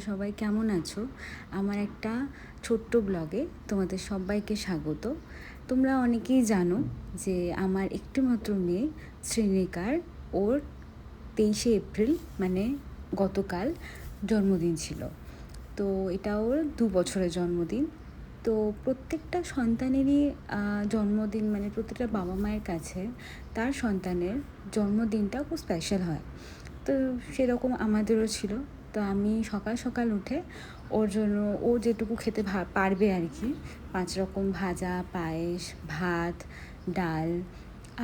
সবাই কেমন আছো? আমার একটা ছোট্ট ব্লগে তোমাদের সবাইকে স্বাগত। তোমরা অনেকেই জানো যে আমার একটু মাত্র মেয়ে শ্রীনিকার ওর 23শে এপ্রিল মানে গতকাল জন্মদিন ছিল। তো এটা ওর 2 বছরের জন্মদিন। তো প্রত্যেকটা সন্তানেরই জন্মদিন মানে প্রত্যেকটা বাবা মায়ের কাছে তার সন্তানের জন্মদিনটা খুব স্পেশাল হয়। তো সেরকম আমাদেরও ছিল। তো আমি সকাল সকাল উঠে ওর জন্য ও যেটুকু খেতে পারবে আর কি 5 রকম ভাজা, পায়েস, ভাত, ডাল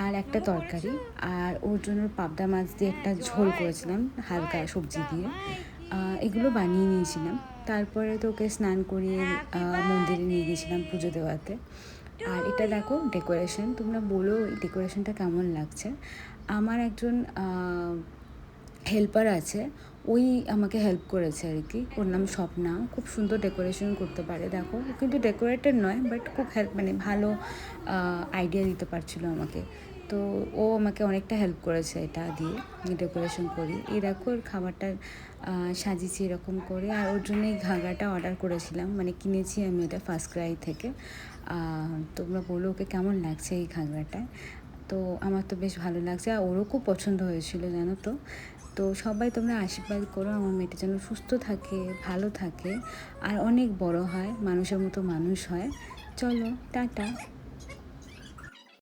আর একটা তরকারি, আর ওর জন্য পাবদা মাছ দিয়ে একটা ঝোল করেছিলাম হালকা সবজি দিয়ে। এগুলো বানিয়ে নিয়েছিলাম। তারপরে তো ওকে স্নান করিয়ে মন্দিরে নিয়ে গেছিলাম পুজো দেওয়াতে। আর এটা দেখো ডেকোরেশন, তোমরা বলো এই ডেকোরেশনটা কেমন লাগছে। আমার একজন হেল্পার আছে, ওই আমাকে হেল্প করেছে আর কি। ওর নাম স্বপ্না, খুব সুন্দর ডেকোরেশন করতে পারে। দেখো ও কিন্তু ডেকোরেটেড নয়, বাট খুব মানে ভালো আইডিয়া দিতে পারছিল আমাকে। তো ও আমাকে অনেকটা হেল্প করেছে এটা দিয়ে ডেকোরেশন করি। এই দেখো ওর খাবারটা সাজিয়েছি এরকম করে। আর ওর জন্য এই ঘাগরাটা অর্ডার করেছিলাম, মানে কিনেছি আমি এটা ফার্স্ট ক্রাই থেকে। তোমরা বলো ওকে কেমন লাগছে এই ঘাগরাটা। তো আমার তো বেশ ভালো লাগছে, আর ওরও খুব পছন্দ হয়েছিল জানো তো। তো সবাই তোমরা আশীর্বাদ করো আমার মেয়েটা যেন সুস্থ থাকে, ভালো থাকে, আর অনেক বড় হয়, মানুষের মতো মানুষ হয়। চলো টাটা।